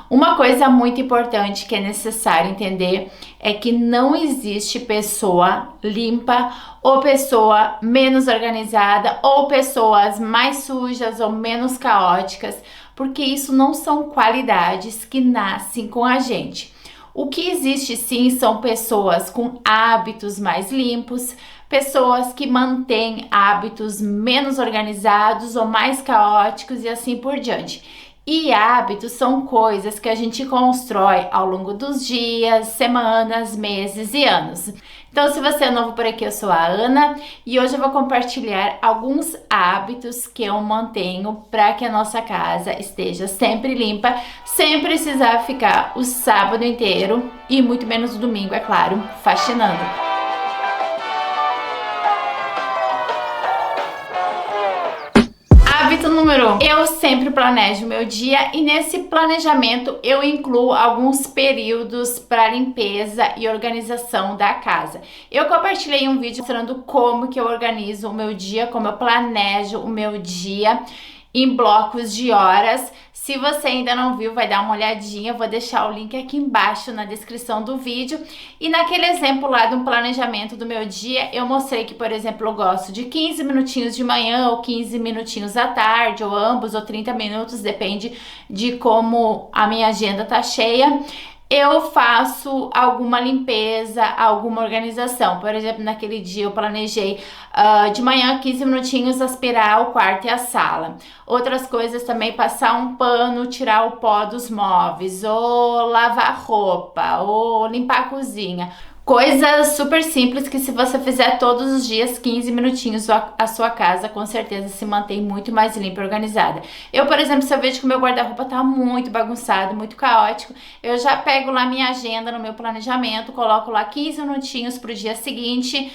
Uma coisa muito importante que é necessário entender é que não existe pessoa limpa ou pessoa menos organizada ou pessoas mais sujas ou menos caóticas, porque isso não são qualidades que nascem com a gente. O que existe sim são pessoas com hábitos mais limpos, pessoas que mantêm hábitos menos organizados ou mais caóticos e assim por diante. E hábitos são coisas que a gente constrói ao longo dos dias, semanas, meses e anos. Então, se você é novo por aqui, eu sou a Ana e hoje eu vou compartilhar alguns hábitos que eu mantenho para que a nossa casa esteja sempre limpa, sem precisar ficar o sábado inteiro e muito menos o domingo, é claro, faxinando. Hábito número 1. Eu sempre planejo o meu dia e nesse planejamento eu incluo alguns períodos para limpeza e organização da casa. Eu compartilhei um vídeo mostrando como que eu organizo o meu dia, como eu planejo o meu dia em blocos de horas. Se você ainda não viu, vai dar uma olhadinha, eu vou deixar o link aqui embaixo na descrição do vídeo. E naquele exemplo lá do planejamento do meu dia, eu mostrei que, por exemplo, eu gosto de 15 minutinhos de manhã ou 15 minutinhos à tarde, ou ambos, ou 30 minutos, depende de como a minha agenda tá cheia. Eu faço alguma limpeza, alguma organização. Por exemplo, naquele dia eu planejei de manhã 15 minutinhos aspirar o quarto e a sala. Outras coisas também, passar um pano, tirar o pó dos móveis, ou lavar roupa, ou limpar a cozinha. Coisas super simples que se você fizer todos os dias 15 minutinhos, a sua casa com certeza se mantém muito mais limpa e organizada. Eu, por exemplo, se eu vejo que o meu guarda-roupa tá muito bagunçado, muito caótico, eu já pego lá minha agenda no meu planejamento, coloco lá 15 minutinhos pro dia seguinte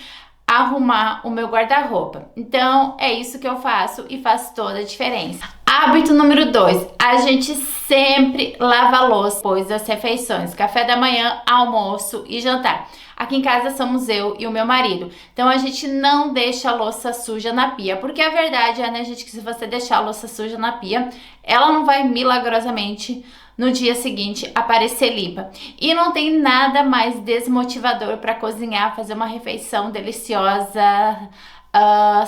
arrumar o meu guarda-roupa. Então, é isso que eu faço e faz toda a diferença. Hábito número 2, a gente sempre lava a louça depois das refeições, café da manhã, almoço e jantar. Aqui em casa somos eu e o meu marido, então a gente não deixa a louça suja na pia, porque a verdade é, né, gente, que se você deixar a louça suja na pia, ela não vai milagrosamente no dia seguinte aparecer limpa. E não tem nada mais desmotivador para cozinhar, fazer uma refeição deliciosa,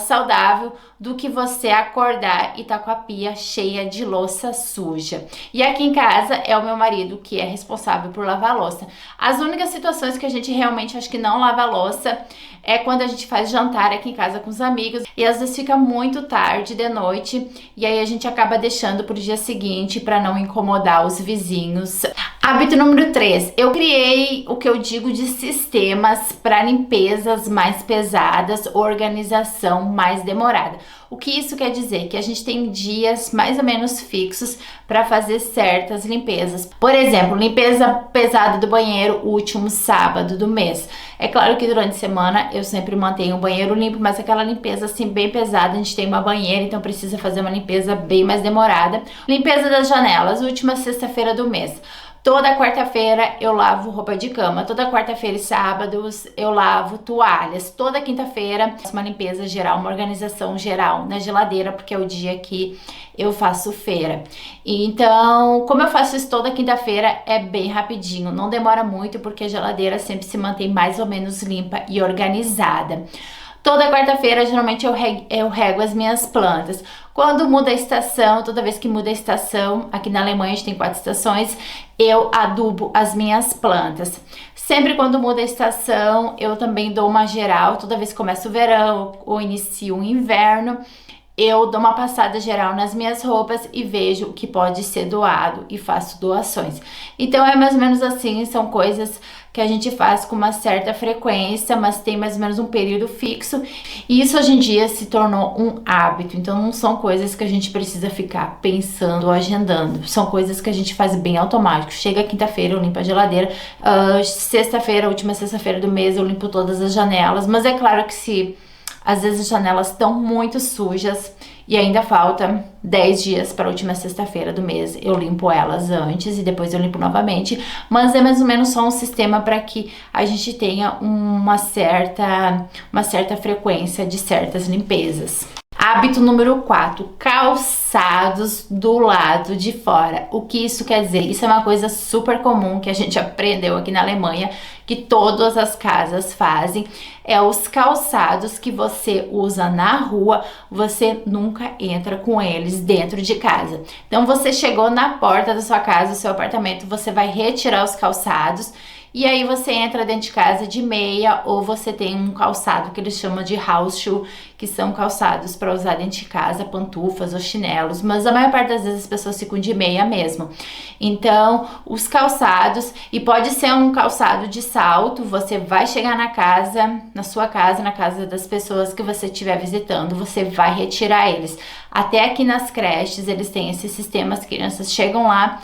saudável, do que você acordar e tá com a pia cheia de louça suja. E aqui em casa é o meu marido que é responsável por lavar a louça. As únicas situações que a gente realmente acho que não lava a louça é quando a gente faz jantar aqui em casa com os amigos e às vezes fica muito tarde de noite e aí a gente acaba deixando pro dia seguinte para não incomodar os vizinhos. Hábito número 3, eu criei o que eu digo de sistemas para limpezas mais pesadas, organização mais demorada. O que isso quer dizer? Que a gente tem dias mais ou menos fixos para fazer certas limpezas. Por exemplo, limpeza pesada do banheiro, o último sábado do mês. É claro que durante a semana eu sempre mantenho o banheiro limpo, mas aquela limpeza assim bem pesada, a gente tem uma banheira, então precisa fazer uma limpeza bem mais demorada. Limpeza das janelas, última sexta-feira do mês. Toda quarta-feira eu lavo roupa de cama, toda quarta-feira e sábados eu lavo toalhas, toda quinta-feira uma limpeza geral, uma organização geral na geladeira, porque é o dia que eu faço feira. Então, como eu faço isso toda quinta-feira, é bem rapidinho, não demora muito, porque a geladeira sempre se mantém mais ou menos limpa e organizada. Toda quarta-feira, geralmente, eu rego as minhas plantas. Quando muda a estação, toda vez que muda a estação, aqui na Alemanha a gente tem 4 estações, eu adubo as minhas plantas. Sempre quando muda a estação, eu também dou uma geral. Toda vez que começa o verão ou inicia o inverno, eu dou uma passada geral nas minhas roupas e vejo o que pode ser doado e faço doações. Então é mais ou menos assim, são coisas que a gente faz com uma certa frequência, mas tem mais ou menos um período fixo. E isso hoje em dia se tornou um hábito, então não são coisas que a gente precisa ficar pensando ou agendando. São coisas que a gente faz bem automático. Chega quinta-feira, eu limpo a geladeira. Sexta-feira, última sexta-feira do mês, eu limpo todas as janelas. Mas é claro que se às vezes as janelas estão muito sujas e ainda falta 10 dias para a última sexta-feira do mês, eu limpo elas antes e depois eu limpo novamente, mas é mais ou menos só um sistema para que a gente tenha uma certa frequência de certas limpezas. Hábito número 4, calçados do lado de fora. O que isso quer dizer? Isso é uma coisa super comum que a gente aprendeu aqui na Alemanha, que todas as casas fazem. É os calçados que você usa na rua, você nunca entra com eles dentro de casa. Então você chegou na porta da sua casa, do seu apartamento, você vai retirar os calçados. E aí você entra dentro de casa de meia, ou você tem um calçado que eles chamam de house shoe, que são calçados para usar dentro de casa, pantufas ou chinelos, mas a maior parte das vezes as pessoas ficam de meia mesmo. Então, os calçados, e pode ser um calçado de salto, você vai chegar na casa, na sua casa, na casa das pessoas que você estiver visitando, você vai retirar eles. Até aqui nas creches eles têm esse sistema, as crianças chegam lá,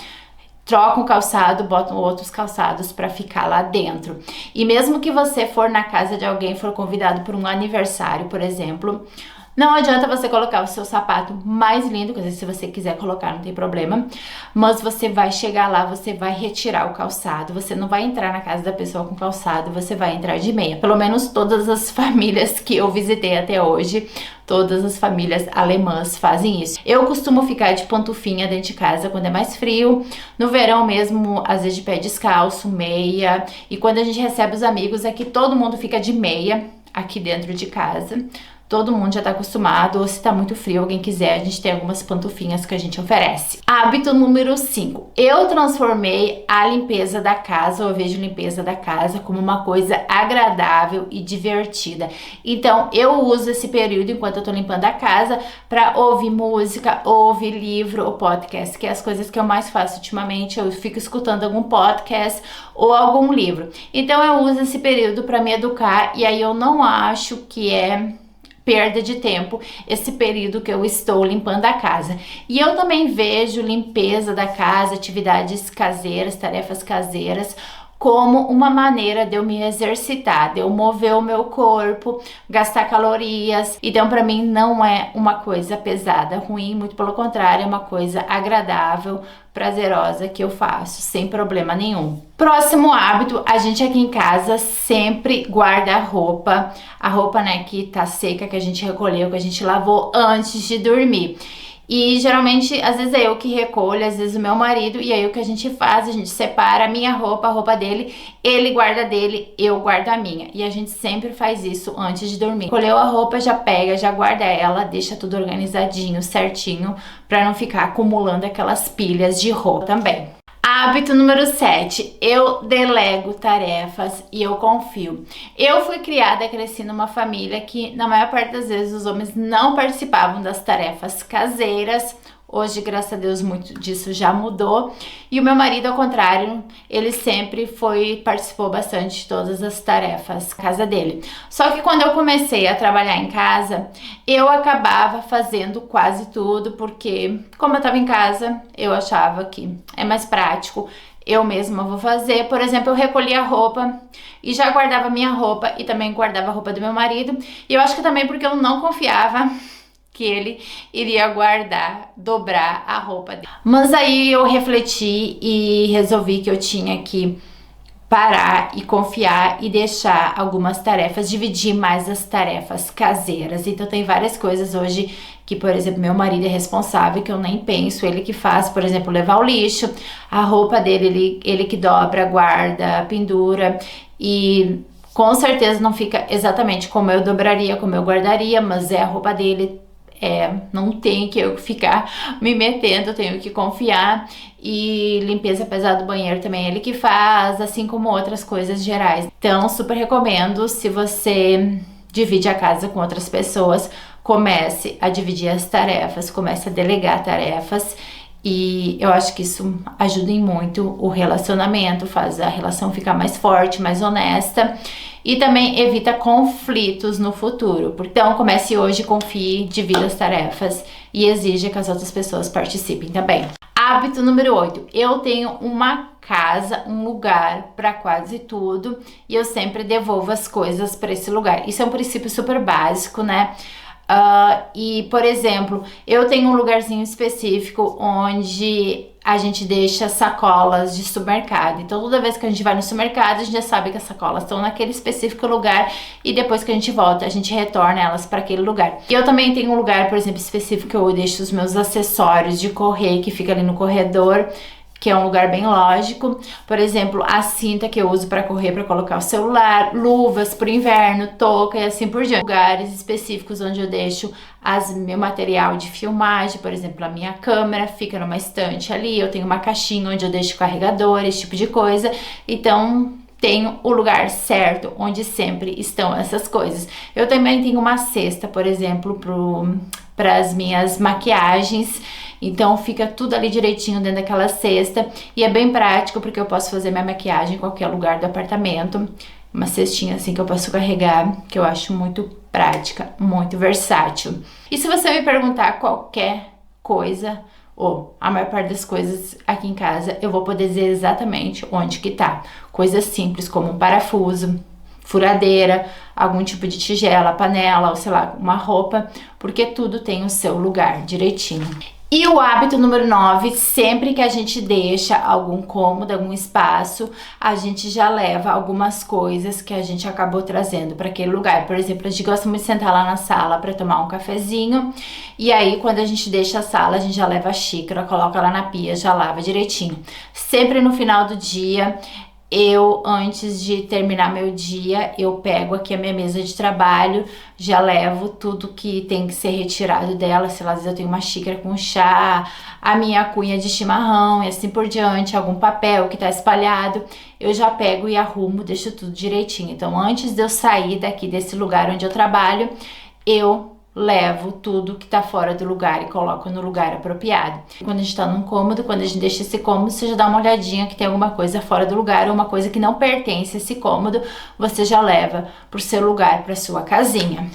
trocam o calçado, botam outros calçados para ficar lá dentro. E mesmo que você for na casa de alguém, for convidado por um aniversário, por exemplo, não adianta você colocar o seu sapato mais lindo, quer dizer, se você quiser colocar, não tem problema, mas você vai chegar lá, você vai retirar o calçado, você não vai entrar na casa da pessoa com calçado, você vai entrar de meia. Pelo menos todas as famílias que eu visitei até hoje, todas as famílias alemãs fazem isso. Eu costumo ficar de pantufinha dentro de casa quando é mais frio, no verão mesmo, às vezes de pé descalço, meia, e quando a gente recebe os amigos aqui, todo mundo fica de meia aqui dentro de casa. Todo mundo já tá acostumado, ou se tá muito frio, alguém quiser, a gente tem algumas pantufinhas que a gente oferece. Hábito número 5. Eu transformei a limpeza da casa, ou eu vejo limpeza da casa como uma coisa agradável e divertida. Então, eu uso esse período, enquanto eu tô limpando a casa, pra ouvir música, ouvir livro ou podcast, que é as coisas que eu mais faço ultimamente. Eu fico escutando algum podcast ou algum livro. Então, eu uso esse período pra me educar, e aí eu não acho que é perda de tempo esse período que eu estou limpando a casa. E eu também vejo limpeza da casa, atividades caseiras, tarefas caseiras, como uma maneira de eu me exercitar, de eu mover o meu corpo, gastar calorias. Então, para mim, não é uma coisa pesada, ruim, muito pelo contrário, é uma coisa agradável, prazerosa que eu faço, sem problema nenhum. Próximo hábito, a gente aqui em casa sempre guarda a roupa, né, que tá seca, que a gente recolheu, que a gente lavou antes de dormir. E geralmente, às vezes é eu que recolho, às vezes o meu marido, e aí o que a gente faz, a gente separa a minha roupa, a roupa dele, ele guarda a dele, eu guardo a minha. E a gente sempre faz isso antes de dormir. Colheu a roupa, já pega, já guarda ela, deixa tudo organizadinho, certinho, pra não ficar acumulando aquelas pilhas de roupa também. Hábito número 7, eu delego tarefas e eu confio. Eu fui criada, cresci numa família que na maior parte das vezes os homens não participavam das tarefas caseiras. Hoje, graças a Deus, muito disso já mudou. E o meu marido, ao contrário, ele sempre participou bastante de todas as tarefas da casa dele. Só que quando eu comecei a trabalhar em casa, eu acabava fazendo quase tudo, porque como eu estava em casa, eu achava que é mais prático. Eu mesma vou fazer. Por exemplo, eu recolhia a roupa e já guardava minha roupa e também guardava a roupa do meu marido. E eu acho que também porque eu não confiava que ele iria guardar, dobrar a roupa dele. Mas aí eu refleti e resolvi que eu tinha que parar e confiar e deixar algumas tarefas, dividir mais as tarefas caseiras. Então tem várias coisas hoje que, por exemplo, meu marido é responsável, que eu nem penso, ele que faz, por exemplo, levar o lixo, a roupa dele, ele que dobra, guarda, pendura, e com certeza não fica exatamente como eu dobraria, como eu guardaria, mas é a roupa dele. Não tem que eu ficar me metendo, tenho que confiar. E limpeza pesada do banheiro também é ele que faz, assim como outras coisas gerais. Então, super recomendo, se você divide a casa com outras pessoas, comece a dividir as tarefas, comece a delegar tarefas. E eu acho que isso ajuda em muito o relacionamento, faz a relação ficar mais forte, mais honesta. E também evita conflitos no futuro. Então, comece hoje, confie, divida as tarefas e exija que as outras pessoas participem também. Hábito número 8. Eu tenho uma casa, um lugar para quase tudo e eu sempre devolvo as coisas para esse lugar. Isso é um princípio super básico, né? E, por exemplo, eu tenho um lugarzinho específico onde a gente deixa sacolas de supermercado. Então, toda vez que a gente vai no supermercado, a gente já sabe que as sacolas estão naquele específico lugar e depois que a gente volta, a gente retorna elas para aquele lugar. E eu também tenho um lugar, por exemplo, específico que eu deixo os meus acessórios de correr, que fica ali no corredor, que é um lugar bem lógico. Por exemplo, a cinta que eu uso para correr, para colocar o celular, luvas pro inverno, touca e assim por diante. Lugares específicos onde eu deixo meu material de filmagem, por exemplo, a minha câmera fica numa estante ali, eu tenho uma caixinha onde eu deixo carregador, esse tipo de coisa. Então, tenho o lugar certo onde sempre estão essas coisas. Eu também tenho uma cesta, por exemplo, para as minhas maquiagens. Então fica tudo ali direitinho dentro daquela cesta e é bem prático porque eu posso fazer minha maquiagem em qualquer lugar do apartamento. Uma cestinha assim que eu posso carregar, que eu acho muito prática, muito versátil. E se você me perguntar qualquer coisa, ou a maior parte das coisas aqui em casa, eu vou poder dizer exatamente onde que tá. Coisas simples como um parafuso, furadeira, algum tipo de tigela, panela, ou sei lá, uma roupa, porque tudo tem o seu lugar direitinho. E o hábito número 9, sempre que a gente deixa algum cômodo, algum espaço, a gente já leva algumas coisas que a gente acabou trazendo para aquele lugar. Por exemplo, a gente gosta muito de sentar lá na sala para tomar um cafezinho, e aí quando a gente deixa a sala, a gente já leva a xícara, coloca lá na pia, já lava direitinho. Sempre no final do dia, antes de terminar meu dia, eu pego aqui a minha mesa de trabalho, já levo tudo que tem que ser retirado dela, sei lá, às vezes eu tenho uma xícara com chá, a minha cunha de chimarrão e assim por diante, algum papel que tá espalhado, eu já pego e arrumo, deixo tudo direitinho. Então, antes de eu sair daqui desse lugar onde eu trabalho, eu levo tudo que tá fora do lugar e coloco no lugar apropriado. Quando a gente tá num cômodo, quando a gente deixa esse cômodo, você já dá uma olhadinha que tem alguma coisa fora do lugar ou uma coisa que não pertence a esse cômodo, você já leva pro seu lugar, pra sua casinha.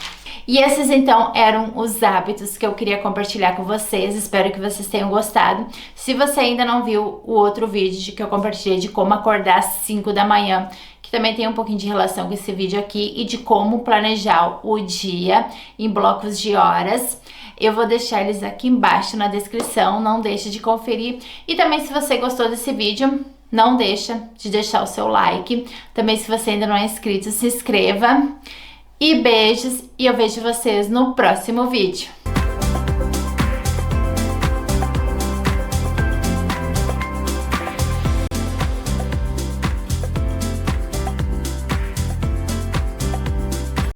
E esses então eram os hábitos que eu queria compartilhar com vocês, espero que vocês tenham gostado. Se você ainda não viu o outro vídeo que eu compartilhei de como acordar às 5 da manhã, que também tem um pouquinho de relação com esse vídeo aqui, e de como planejar o dia em blocos de horas, eu vou deixar eles aqui embaixo na descrição, não deixe de conferir. E também, se você gostou desse vídeo, não deixa de deixar o seu like. Também, se você ainda não é inscrito, se inscreva. E beijos, e eu vejo vocês no próximo vídeo.